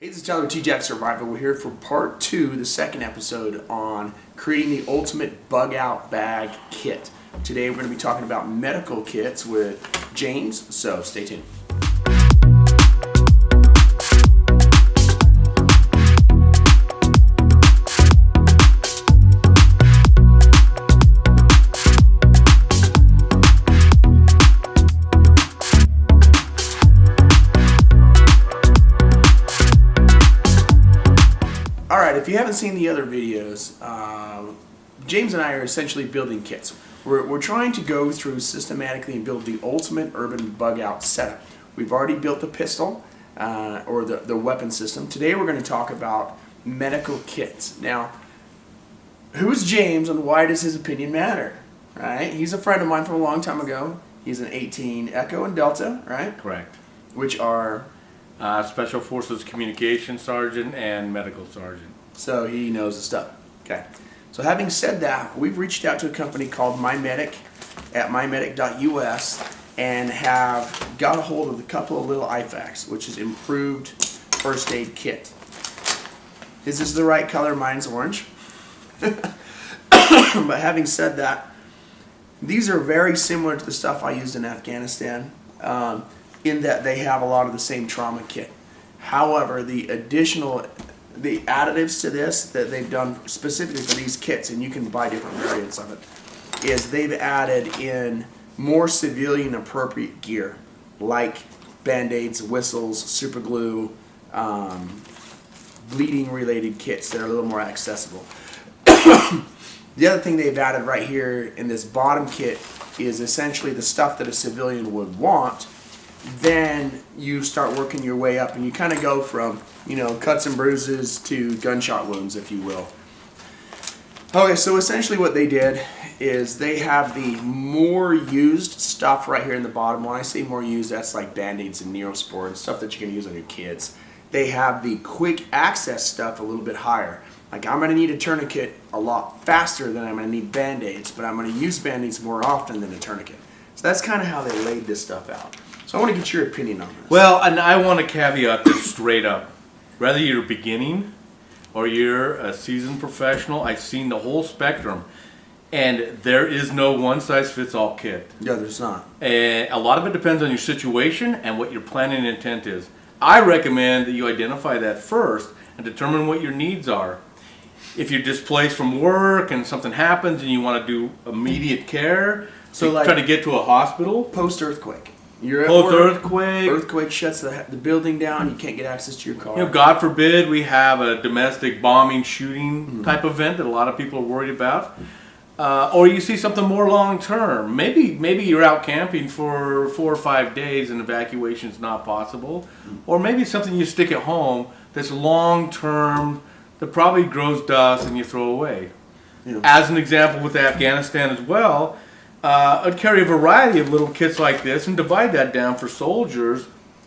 Hey, this is Tyler with TJAC Survival. We're here for part 2, the second episode on creating the ultimate bug out bag kit. Today we're going to be talking about medical kits with James, so stay tuned. Alright, if you haven't seen the other videos, James and I are essentially building kits. We're trying to go through systematically and build the ultimate urban bug out setup. We've already built the pistol, or the weapon system. Today we're going to talk about medical kits. Now, who's James and why does his opinion matter? Right? He's a friend of mine from a long time ago. He's an 18 Echo and Delta, right? Correct. Which are... Special Forces Communication Sergeant and Medical Sergeant. So he knows the stuff. Okay. So having said that, we've reached out to a company called MyMedic at mymedic.us and have got a hold of a couple of little IFAKs, which is improved first aid kit. His is the right color, mine's orange. But having said that, these are very similar to the stuff I used in Afghanistan. In that they have a lot of the same trauma kit. However, the additives to this that they've done specifically for these kits, and you can buy different variants of it, is they've added in more civilian appropriate gear, like band-aids, whistles, super glue, bleeding related kits that are a little more accessible. The other thing they've added right here in this bottom kit is essentially the stuff that a civilian would want. Then you start working your way up and you kind of go from, cuts and bruises to gunshot wounds, if you will. Okay, so essentially what they did is they have the more used stuff right here in the bottom. When I say more used, that's like Band-Aids and Neospore and stuff that you can use on your kids. They have the quick access stuff a little bit higher. Like, I'm going to need a tourniquet a lot faster than I'm going to need Band-Aids, but I'm going to use Band-Aids more often than a tourniquet. So that's kind of how they laid this stuff out. So I want to get your opinion on this. Well, and I want to caveat this straight up. Whether you're beginning or you're a seasoned professional, I've seen the whole spectrum. And there is no one-size-fits-all kit. Yeah, there's not. And a lot of it depends on your situation and what your plan and intent is. I recommend that you identify that first and determine what your needs are. If you're displaced from work and something happens and you want to do immediate care, so like try to get to a hospital. Post-earthquake. You're at Post-earthquake. Earthquake shuts the building down. You can't get access to your car. God forbid we have a domestic bombing, shooting type event that a lot of people are worried about. Or you see something more long-term. Maybe you're out camping for 4 or 5 days and evacuation is not possible. Or maybe something you stick at home that's long-term that probably grows dust and you throw away. As an example with Afghanistan as well, I'd carry a variety of little kits like this and divide that down for soldiers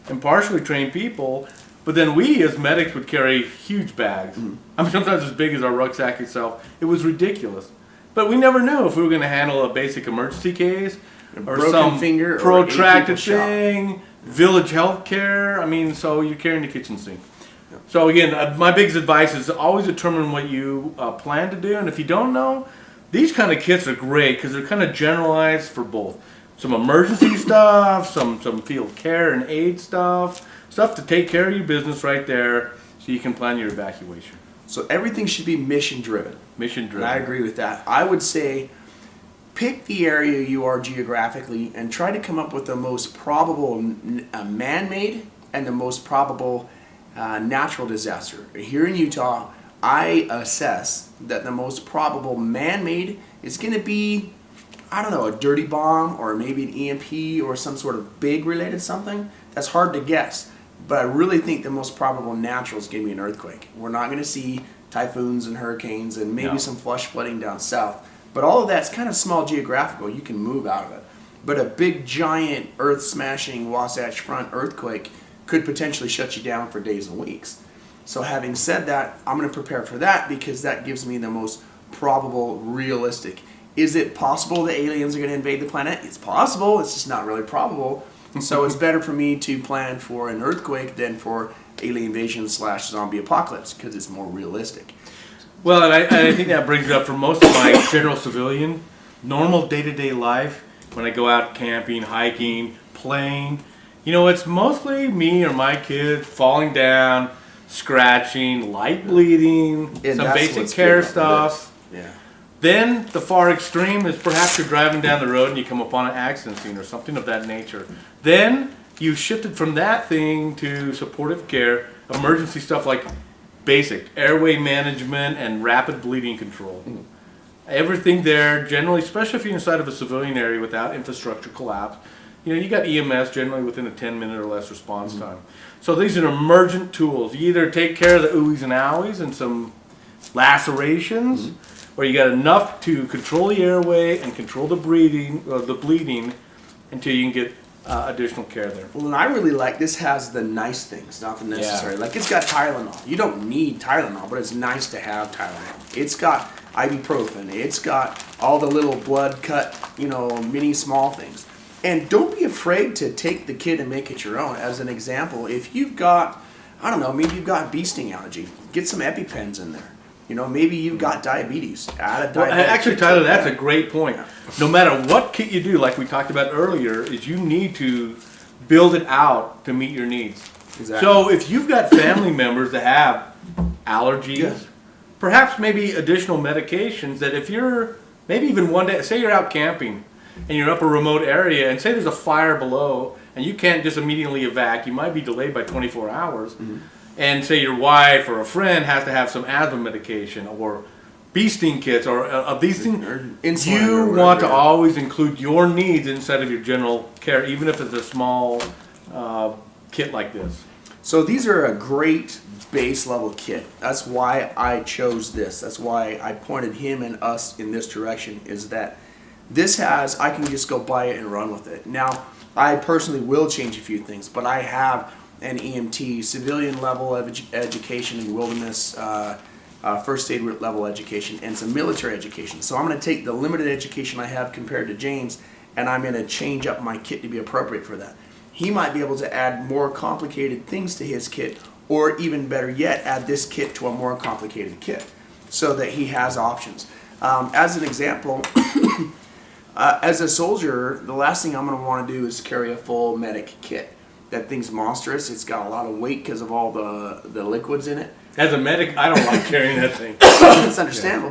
and partially trained people. But then we as medics would carry huge bags. I mean, sometimes as big as our rucksack itself. It was ridiculous. But we never knew if we were going to handle a basic emergency case or some finger protracted thing, village health care. I mean, so you're carrying the kitchen sink. So again, my biggest advice is always determine what you plan to do. And if you don't know, these kind of kits are great because they're kind of generalized for both. Some emergency stuff, some field care and aid stuff to take care of your business right there so you can plan your evacuation. So everything should be mission driven. Mission driven. And I agree with that. I would say pick the area you are geographically and try to come up with the most probable man-made and the most probable natural disaster. Here in Utah, I assess that the most probable man-made is going to be, a dirty bomb or maybe an EMP or some sort of big related something. That's hard to guess. But I really think the most probable natural is going to be an earthquake. We're not going to see typhoons and hurricanes and maybe some flash flooding down south. But all of that's kind of small geographical. You can move out of it. But a big, giant, earth-smashing Wasatch Front earthquake could potentially shut you down for days and weeks. So having said that, I'm going to prepare for that because that gives me the most probable, realistic. Is it possible that aliens are going to invade the planet? It's possible. It's just not really probable. So it's better for me to plan for an earthquake than for alien invasion / zombie apocalypse because it's more realistic. Well, and I think that brings up for most of my general civilian, normal day-to-day life, when I go out camping, hiking, playing, it's mostly me or my kids falling down, scratching, light bleeding, And some that's basic what's care good about stuff. this. Yeah. Then the far extreme is perhaps you're driving down the road and you come upon an accident scene or something of that nature. Then you shifted from that thing to supportive care, emergency stuff like basic airway management and rapid bleeding control. Everything there, generally, especially if you're inside of a civilian area without infrastructure collapse, you got EMS generally within a 10-minute or less response time. So these are emergent tools. You either take care of the oohies and owies and some lacerations, or you got enough to control the airway and control the bleeding until you can get additional care there. Well, and I really like this has the nice things, not the necessary. Yeah. Like it's got Tylenol. You don't need Tylenol, but it's nice to have Tylenol. It's got ibuprofen. It's got all the little blood cut, mini small things. And don't be afraid to take the kit and make it your own. As an example, if you've got, I don't know, maybe you've got bee sting allergy, get some EpiPens in there. Maybe you've got diabetes. Add a diabetic Actually, kit Tyler, to that's that. a great point. No matter what kit you do, like we talked about earlier, is you need to build it out to meet your needs. Exactly. So if you've got family members that have allergies, Yeah. perhaps maybe additional medications that if you're, maybe even one day, say you're out camping and you're up a remote area and say there's a fire below and you can't just immediately evac, you might be delayed by 24 hours. And say your wife or a friend has to have some asthma medication or bee sting kits or of these things, Insulin you or want to whatever. always include your needs inside of your general care, even if it's a small kit like this. So these are a great base level kit. That's why I chose this. That's why I pointed him and us in this direction, is that this has, I can just go buy it and run with it. Now, I personally will change a few things, but I have an EMT, civilian level of education in wilderness, first aid level education, and some military education. So I'm going to take the limited education I have compared to James, and I'm going to change up my kit to be appropriate for that. He might be able to add more complicated things to his kit, or even better yet, add this kit to a more complicated kit, so that he has options. As an example, as a soldier, the last thing I'm going to want to do is carry a full medic kit. That thing's monstrous. It's got a lot of weight because of all the liquids in it. As a medic, I don't like carrying that thing. It's understandable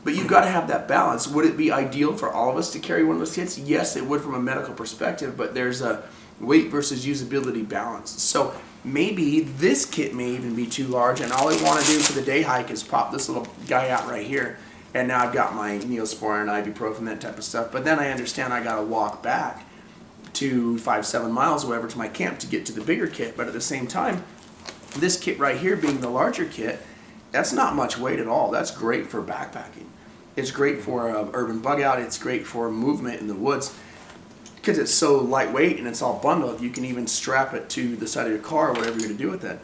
but you've got to have that balance. Would it be ideal for all of us to carry one of those kits? Yes, it would from a medical perspective, but there's a weight versus usability balance. So maybe this kit may even be too large, and all I want to do for the day hike is pop this little guy out right here, and now I've got my Neosporin, ibuprofen, that type of stuff. But then I understand I got to walk back to 5-7 miles or whatever to my camp to get to the bigger kit. But at the same time, this kit right here being the larger kit, that's not much weight at all. That's great for backpacking. It's great for urban bug out. It's great for movement in the woods because it's so lightweight and it's all bundled. You can even strap it to the side of your car or whatever you're going to do with it.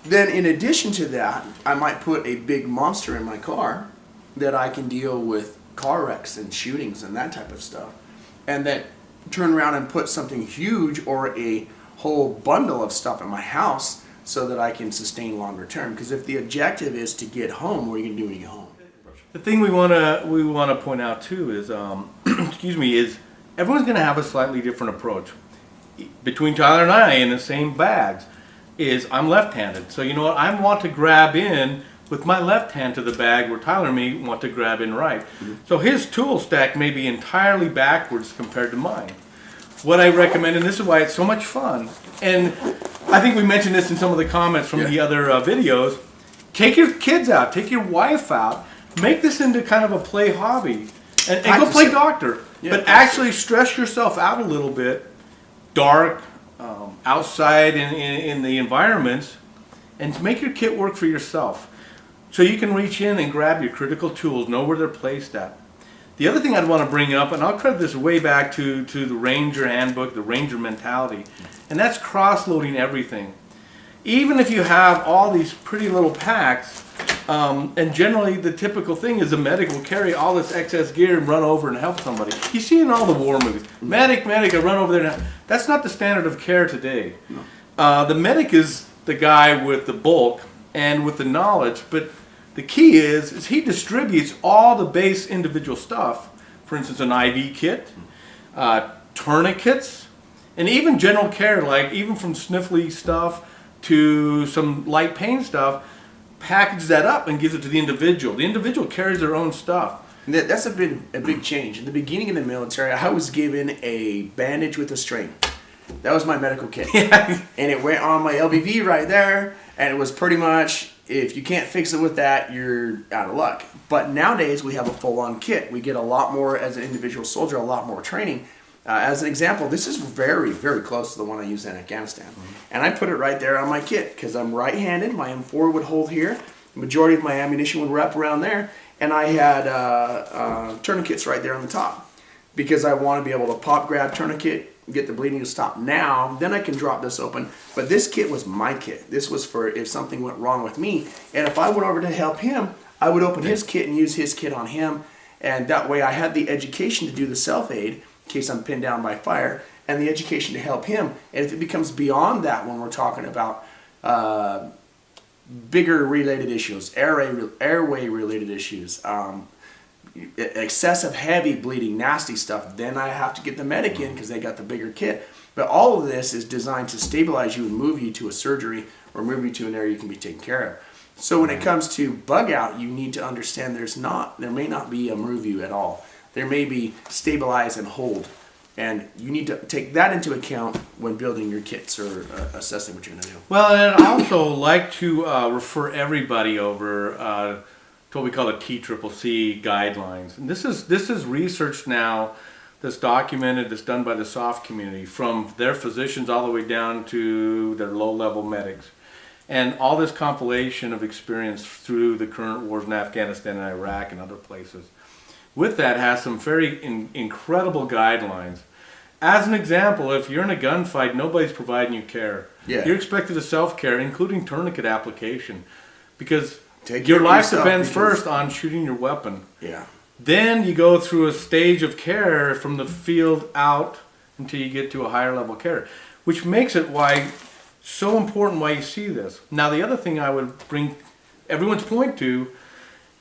Then in addition to that, I might put a big monster in my car that I can deal with car wrecks and shootings and that type of stuff. And then turn around and put something huge or a whole bundle of stuff in my house so that I can sustain longer term. Because if the objective is to get home, what are you going to do when you get home? The thing we want to point out too is, is everyone's going to have a slightly different approach. Between Tyler and I in the same bags, is I'm left-handed. So you know what? I want to grab in with my left hand to the bag where Tyler may want to grab in right. So his tool stack may be entirely backwards compared to mine. What I recommend, and this is why it's so much fun, and I think we mentioned this in some of the comments from the other videos, take your kids out, take your wife out, make this into kind of a play hobby, and go play doctor. But actually stress yourself out a little bit, dark, outside in the environments, and make your kit work for yourself. So you can reach in and grab your critical tools, know where they're placed at. The other thing I'd want to bring up, and I'll credit this way back to the Ranger handbook, the Ranger mentality, and that's cross-loading everything. Even if you have all these pretty little packs, and generally the typical thing is a medic will carry all this excess gear and run over and help somebody. You see in all the war movies, medic, I run over there now. That's not the standard of care today. No. The medic is the guy with the bulk and with the knowledge, but the key is he distributes all the base individual stuff. For instance, an IV kit, tourniquets, and even general care, like even from sniffly stuff to some light pain stuff, packages that up and gives it to the individual. The individual carries their own stuff. That's a big change. In the beginning of the military, I was given a bandage with a string. That was my medical kit. Yeah. And it went on my LBV right there, and it was pretty much, if you can't fix it with that, you're out of luck. But nowadays, we have a full-on kit. We get a lot more, as an individual soldier, a lot more training. As an example, this is very, very close to the one I used in Afghanistan. And I put it right there on my kit because I'm right-handed. My M4 would hold here. The majority of my ammunition would wrap around there. And I had tourniquets right there on the top because I want to be able to pop, grab tourniquet, get the bleeding to stop now. Then I can drop this open. But this kit was my kit. This was for if something went wrong with me. And if I went over to help him, I would open his kit and use his kit on him. And that way I had the education to do the self-aid in case I'm pinned down by fire, and the education to help him. And if it becomes beyond that when we're talking about bigger related issues, airway related issues, excessive heavy bleeding, nasty stuff, then I have to get the medic in because they got the bigger kit. But all of this is designed to stabilize you and move you to a surgery or move you to an area you can be taken care of. So when it comes to bug out, you need to understand there may not be a move you at all. There may be stabilize and hold. And you need to take that into account when building your kits or assessing what you're going to do. Well, and I also like to refer everybody over to what we call the TCCC guidelines. And this is research now that's documented, that's done by the SOF community, from their physicians all the way down to their low-level medics. And all this compilation of experience through the current wars in Afghanistan and Iraq and other places. With that has some very incredible guidelines. As an example, if you're in a gunfight, nobody's providing you care. Yeah. You're expected to self-care, including tourniquet application, because your life depends first on shooting your weapon. Yeah. Then you go through a stage of care from the field out until you get to a higher level care, which makes it so important why you see this. Now, the other thing I would bring everyone's point to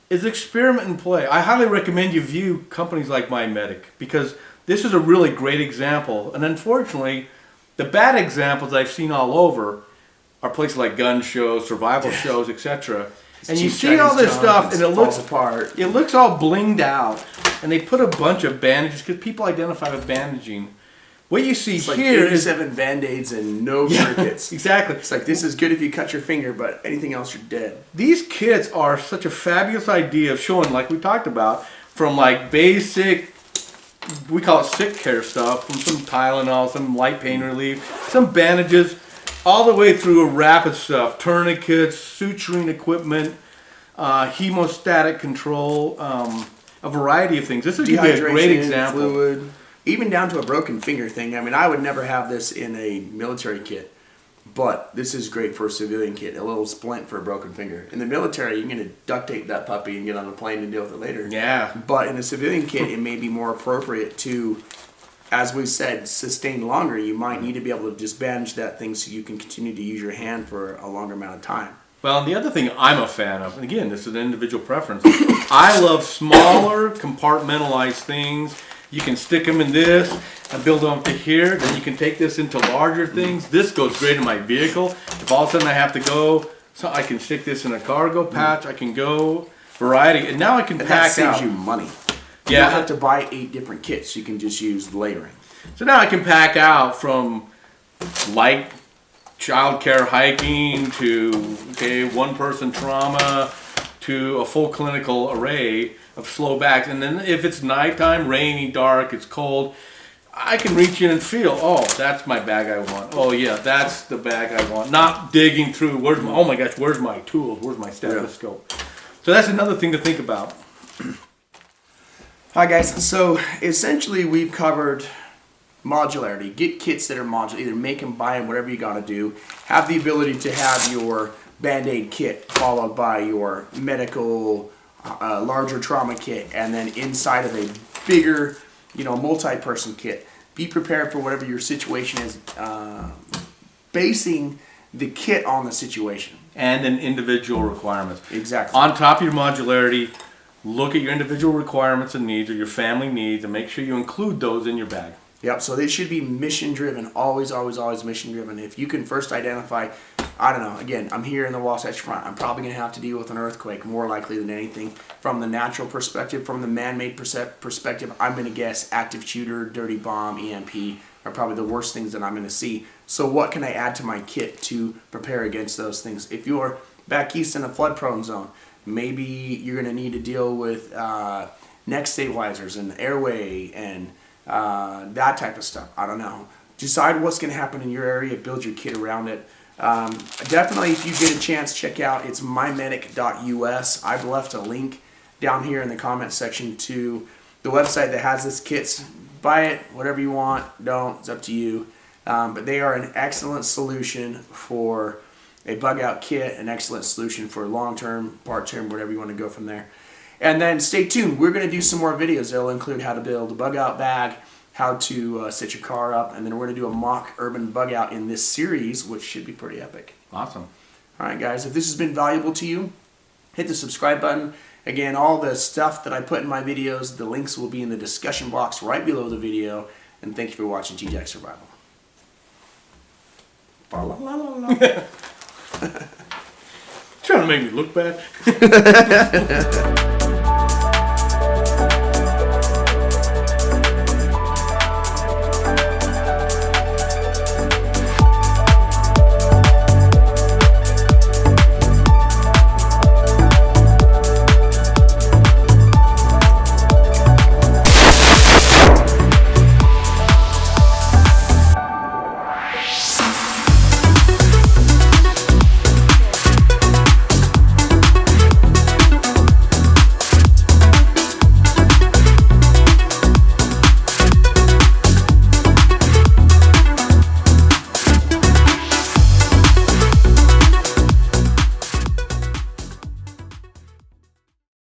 is experiment and play. I highly recommend you view companies like MyMedic because this is a really great example. And unfortunately, the bad examples I've seen all over are places like gun shows, survival shows, etc. And you see all this stuff and it looks apart. It looks all blinged out. And they put a bunch of bandages because people identify with bandaging. What you see it's here like is 87 band-aids and no crickets. Exactly. It's like, this is good if you cut your finger, but anything else, you're dead. These kits are such a fabulous idea of showing, like we talked about, from like basic, we call it sick care stuff, from some Tylenol, some light pain relief, some bandages, all the way through a rapid stuff, tourniquets, suturing equipment, hemostatic control, a variety of things. This would be a great example. Fluid. Even down to a broken finger thing. I mean, I would never have this in a military kit, but this is great for a civilian kit. A little splint for a broken finger. In the military, you're going to duct tape that puppy and get on the plane and deal with it later. Yeah. But in a civilian kit, it may be more appropriate to, as we said, sustain longer. You might need to be able to just bandage that thing so you can continue to use your hand for a longer amount of time. Well, and the other thing I'm a fan of, and again, this is an individual preference, I love smaller, compartmentalized things. You can stick them in this and build them up to here. Then you can take this into larger things. This goes great in my vehicle. If all of a sudden I have to go, so I can stick this in a cargo pouch. I can go variety, and now I can pack that saves out. you money. You Yeah, don't have to buy 8 different kits. You can just use layering. so now I can pack out from light childcare hiking to one-person trauma to a full clinical array of slow bags. And then if it's nighttime, rainy, dark, it's cold, I can reach in and feel, oh, that's my bag I want. Oh yeah, that's the bag I want. Not digging through, oh my gosh, where's my tools? Where's my stethoscope? Yeah. So that's another thing to think about. Hi guys, so essentially we've covered modularity. Get kits that are modular, either make them, buy them, whatever you gotta do. Have the ability to have your Band-Aid kit followed by your medical larger trauma kit, and then inside of a bigger, multi-person kit. Be prepared for whatever your situation is. Basing the kit on the situation. And an individual requirements. Exactly. On top of your modularity, look at your individual requirements and needs or your family needs and make sure you include those in your bag. Yep, so they should be mission driven, always, always, always mission driven. If you can first identify, I don't know, again, I'm here in the Wasatch Front. I'm probably going to have to deal with an earthquake more likely than anything. From the natural perspective, from the man-made perspective, I'm going to guess active shooter, dirty bomb, EMP are probably the worst things that I'm going to see. So what can I add to my kit to prepare against those things? If you're back east in a flood-prone zone, maybe you're going to need to deal with neck stabilizers and airway and that type of stuff. I don't know. Decide what's going to happen in your area. Build your kit around it. Definitely, if you get a chance, check out it's mymedic.us. I've left a link down here in the comment section to the website that has this kits. Buy it, whatever you want. Don't. It's up to you. But they are an excellent solution for a bug out kit, an excellent solution for long-term, part-term, whatever you want to go from there. And then stay tuned. We're going to do some more videos. They'll include how to build a bug out bag, how to set your car up, and then we're going to do a mock urban bug out in this series, which should be pretty epic. Awesome. All right, guys. If this has been valuable to you, hit the subscribe button. Again, all the stuff that I put in my videos, the links will be in the discussion box right below the video. And thank you for watching T-Jack Survival. Trying to make me look bad.